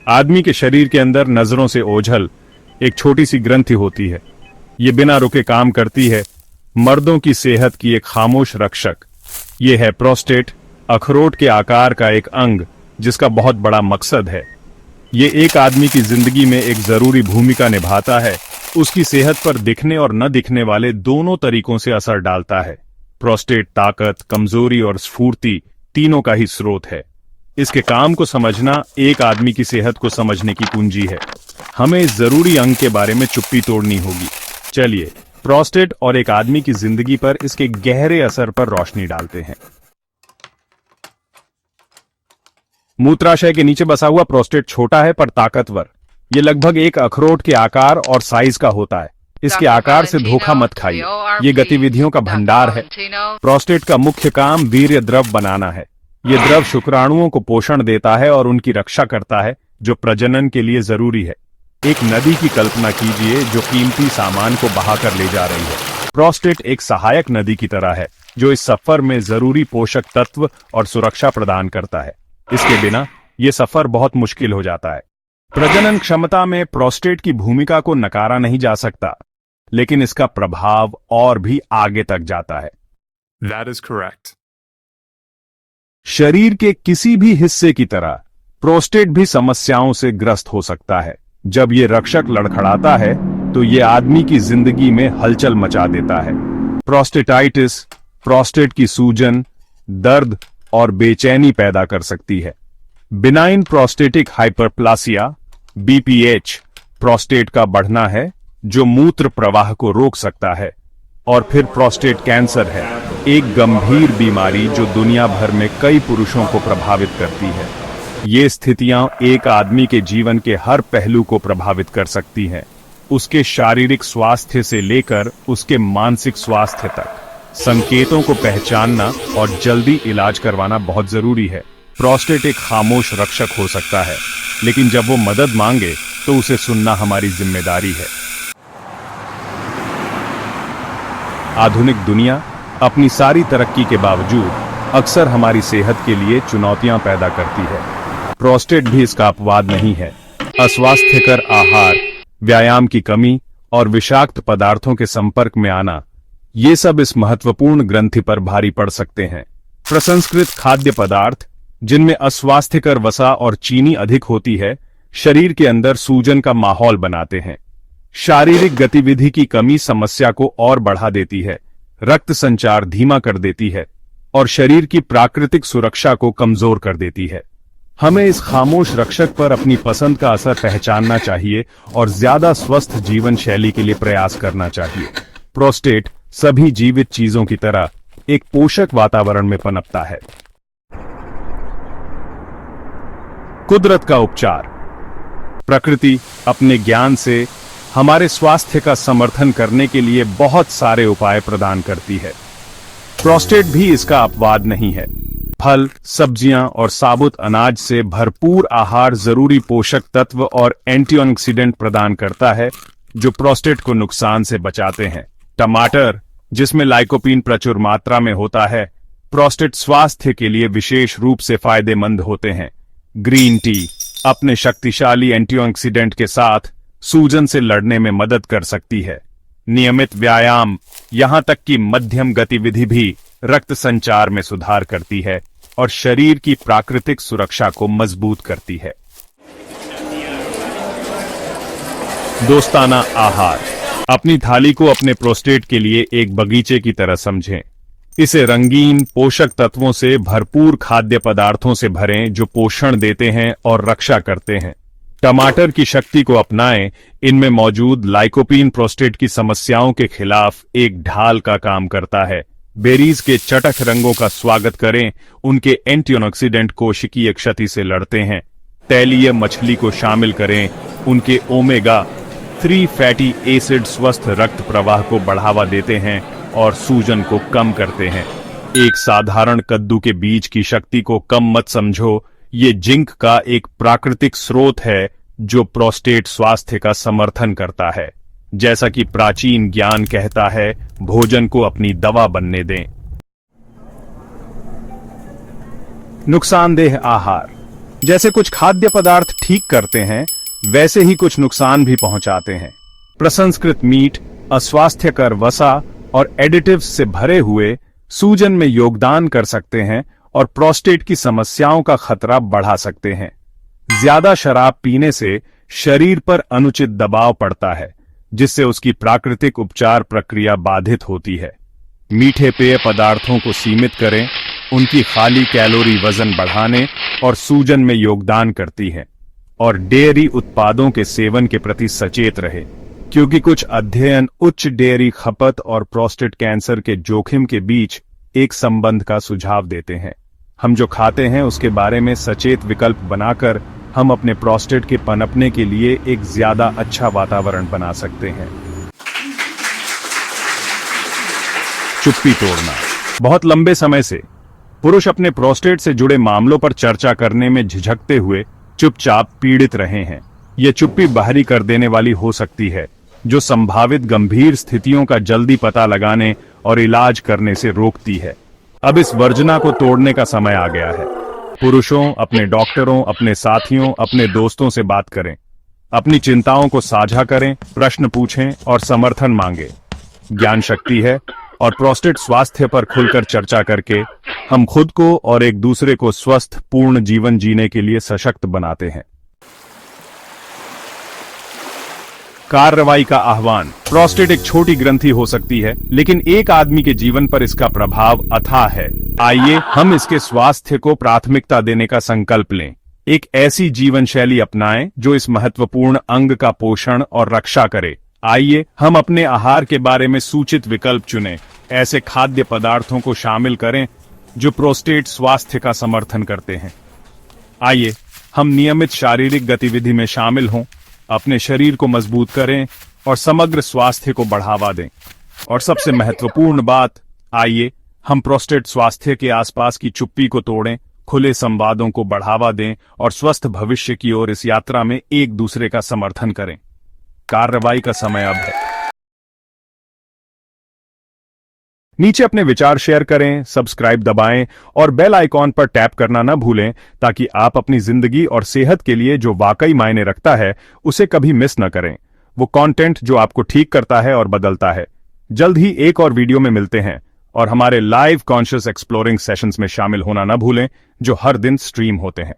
आदमी के शरीर के अंदर नजरों से ओझल एक छोटी सी ग्रंथि होती है। ये बिना रुके काम करती है, मर्दों की सेहत की एक खामोश रक्षक। ये है प्रोस्टेट, अखरोट के आकार का एक अंग जिसका बहुत बड़ा मकसद है। ये एक आदमी की जिंदगी में एक जरूरी भूमिका निभाता है। उसकी सेहत पर दिखने और न दिखने वाले दोनों तरीकों से असर डालता है। प्रोस्टेट ताकत, कमजोरी और स्फूर्ति तीनों का ही स्रोत है। इसके काम को समझना एक आदमी की सेहत को समझने की कुंजी है। हमें इस जरूरी अंग के बारे में चुप्पी तोड़नी होगी। चलिए प्रोस्टेट और एक आदमी की जिंदगी पर इसके गहरे असर पर रोशनी डालते हैं। मूत्राशय के नीचे बसा हुआ प्रोस्टेट छोटा है पर ताकतवर। ये लगभग एक अखरोट के आकार और साइज का होता है। इसके आकार से धोखा मत खाइए, ये गतिविधियों का भंडार है। प्रोस्टेट का मुख्य काम वीर्य द्रव बनाना है। ये द्रव शुक्राणुओं को पोषण देता है और उनकी रक्षा करता है, जो प्रजनन के लिए जरूरी है। एक नदी की कल्पना कीजिए जो कीमती सामान को बहाकर ले जा रही है। प्रोस्टेट एक सहायक नदी की तरह है जो इस सफर में जरूरी पोषक तत्व और सुरक्षा प्रदान करता है। इसके बिना यह सफर बहुत मुश्किल हो जाता है। प्रजनन क्षमता में प्रोस्टेट की भूमिका को नकारा नहीं जा सकता, लेकिन इसका प्रभाव और भी आगे तक जाता है। That is correct. शरीर के किसी भी हिस्से की तरह प्रोस्टेट भी समस्याओं से ग्रस्त हो सकता है। जब ये रक्षक लड़खड़ाता है तो ये आदमी की जिंदगी में हलचल मचा देता है। प्रोस्टेटाइटिस प्रोस्टेट की सूजन, दर्द और बेचैनी पैदा कर सकती है। Benign prostatic hyperplasia BPH prostate का बढ़ना है जो मूत्र प्रवाह को रोक सकता है। और फिर प्रोस्टेट कैंसर है, एक गंभीर बीमारी जो दुनिया भर में कई पुरुषों को प्रभावित करती है। ये स्थितियां एक आदमी के जीवन के हर पहलू को प्रभावित कर सकती हैं, उसके शारीरिक स्वास्थ्य से लेकर उसके मानसिक स्वास्थ्य तक। संकेतों को पहचानना और जल्दी इलाज करवाना बहुत जरूरी है। प्रोस्टेट एक खामोश रक्षक हो सकता है, लेकिन जब वो मदद मांगे तो उसे सुनना हमारी जिम्मेदारी है। आधुनिक दुनिया अपनी सारी तरक्की के बावजूद अक्सर हमारी सेहत के लिए चुनौतियां पैदा करती है। प्रोस्टेट भी इसका अपवाद नहीं है। अस्वास्थ्यकर आहार, व्यायाम की कमी और विषाक्त पदार्थों के संपर्क में आना, ये सब इस महत्वपूर्ण ग्रंथि पर भारी पड़ सकते हैं। प्रसंस्कृत खाद्य पदार्थ जिनमें अस्वास्थ्यकर वसा और चीनी अधिक होती है, शरीर के अंदर सूजन का माहौल बनाते हैं। शारीरिक गतिविधि की कमी समस्या को और बढ़ा देती है, रक्त संचार धीमा कर देती है और शरीर की प्राकृतिक सुरक्षा को कमजोर कर देती है। हमें इस खामोश रक्षक पर अपनी पसंद का असर पहचानना चाहिए और ज्यादा स्वस्थ जीवन शैली के लिए प्रयास करना चाहिए। प्रोस्टेट सभी जीवित चीजों की तरह एक पोषक वातावरण में पनपता है। कुदरत का उपचार। प्रकृति अपने ज्ञान से हमारे स्वास्थ्य का समर्थन करने के लिए बहुत सारे उपाय प्रदान करती है। प्रोस्टेट भी इसका अपवाद नहीं है। फल, सब्जियां और साबुत अनाज से भरपूर आहार जरूरी पोषक तत्व और एंटीऑक्सीडेंट प्रदान करता है जो प्रोस्टेट को नुकसान से बचाते हैं। टमाटर, जिसमें लाइकोपीन प्रचुर मात्रा में होता है, प्रोस्टेट स्वास्थ्य के लिए विशेष रूप से फायदेमंद होते हैं। ग्रीन टी अपने शक्तिशाली एंटीऑक्सीडेंट के साथ सूजन से लड़ने में मदद कर सकती है। नियमित व्यायाम, यहां तक कि मध्यम गतिविधि भी रक्त संचार में सुधार करती है और शरीर की प्राकृतिक सुरक्षा को मजबूत करती है। दोस्ताना आहार। अपनी थाली को अपने प्रोस्टेट के लिए एक बगीचे की तरह समझें। इसे रंगीन, पोषक तत्वों से भरपूर खाद्य पदार्थों से भरें जो पोषण देते हैं और रक्षा करते हैं। टमाटर की शक्ति को अपनाएं। इनमें मौजूद लाइकोपीन प्रोस्टेट की समस्याओं के खिलाफ एक ढाल का काम करता है। बेरीज के चटक रंगों का स्वागत करें, उनके एंटीऑक्सीडेंट कोशिकीय क्षति से लड़ते हैं। तैलीय मछली को शामिल करें, उनके ओमेगा 3 फैटी एसिड स्वस्थ रक्त प्रवाह को बढ़ावा देते हैं और सूजन को कम करते हैं। एक साधारण कद्दू के बीज की शक्ति को कम मत समझो, ये जिंक का एक प्राकृतिक स्रोत है जो प्रोस्टेट स्वास्थ्य का समर्थन करता है। जैसा कि प्राचीन ज्ञान कहता है, भोजन को अपनी दवा बनने दें। नुकसानदेह आहार। जैसे कुछ खाद्य पदार्थ ठीक करते हैं, वैसे ही कुछ नुकसान भी पहुंचाते हैं। प्रसंस्कृत मीट, अस्वास्थ्यकर वसा और एडिटिव्स से भरे हुए सूजन में योगदान कर सकते हैं और प्रोस्टेट की समस्याओं का खतरा बढ़ा सकते हैं। ज्यादा शराब पीने से शरीर पर अनुचित दबाव पड़ता है, जिससे उसकी प्राकृतिक उपचार प्रक्रिया बाधित होती है। मीठे पेय पदार्थों को सीमित करें, उनकी खाली कैलोरी वजन बढ़ाने और सूजन में योगदान करती है। और डेयरी उत्पादों के सेवन के प्रति सचेत रहे, क्योंकि कुछ अध्ययन उच्च डेयरी खपत और प्रोस्टेट कैंसर के जोखिम के बीच एक संबंध का सुझाव देते हैं। हम जो खाते हैं उसके बारे में सचेत विकल्प बनाकर हम अपने प्रोस्टेट के पनपने के लिए एक ज्यादा अच्छा वातावरण बना सकते हैं। चुप्पी तोड़ना। बहुत लंबे समय से पुरुष अपने प्रोस्टेट से जुड़े मामलों पर चर्चा करने में झिझकते हुए चुपचाप पीड़ित रहे हैं। यह चुप्पी बाहरी कर देने वाली हो सकती है, जो संभावित गंभीर स्थितियों का जल्दी पता लगाने और इलाज करने से रोकती है। अब इस वर्जना को तोड़ने का समय आ गया है। पुरुषों, अपने डॉक्टरों, अपने साथियों, अपने दोस्तों से बात करें, अपनी चिंताओं को साझा करें, प्रश्न पूछें और समर्थन मांगें। ज्ञान शक्ति है और प्रोस्टेट स्वास्थ्य पर खुलकर चर्चा करके हम खुद को और एक दूसरे को स्वस्थ पूर्ण जीवन जीने के लिए सशक्त बनाते हैं। कार्रवाई का आह्वान। प्रोस्टेट एक छोटी ग्रंथि हो सकती है, लेकिन एक आदमी के जीवन पर इसका प्रभाव अथाह है। आइए हम इसके स्वास्थ्य को प्राथमिकता देने का संकल्प लें। एक ऐसी जीवन शैली अपनाएं जो इस महत्वपूर्ण अंग का पोषण और रक्षा करे। आइए हम अपने आहार के बारे में सूचित विकल्प चुनें। ऐसे खाद्य पदार्थों को शामिल करें जो प्रोस्टेट स्वास्थ्य का समर्थन करते हैं। आइए हम नियमित शारीरिक गतिविधि में शामिल हों, अपने शरीर को मजबूत करें और समग्र स्वास्थ्य को बढ़ावा दें। और सबसे महत्वपूर्ण बात, आइए हम प्रोस्टेट स्वास्थ्य के आसपास की चुप्पी को तोड़ें, खुले संवादों को बढ़ावा दें और स्वस्थ भविष्य की ओर इस यात्रा में एक दूसरे का समर्थन करें। कार्रवाई का समय अब है। नीचे अपने विचार शेयर करें, सब्सक्राइब दबाएं और बेल आइकॉन पर टैप करना न भूलें, ताकि आप अपनी जिंदगी और सेहत के लिए जो वाकई मायने रखता है उसे कभी मिस न करें। वो कंटेंट जो आपको ठीक करता है और बदलता है। जल्द ही एक और वीडियो में मिलते हैं और हमारे लाइव कॉन्शियस एक्सप्लोरिंग सेशंस में शामिल होना न भूलें, जो हर दिन स्ट्रीम होते हैं।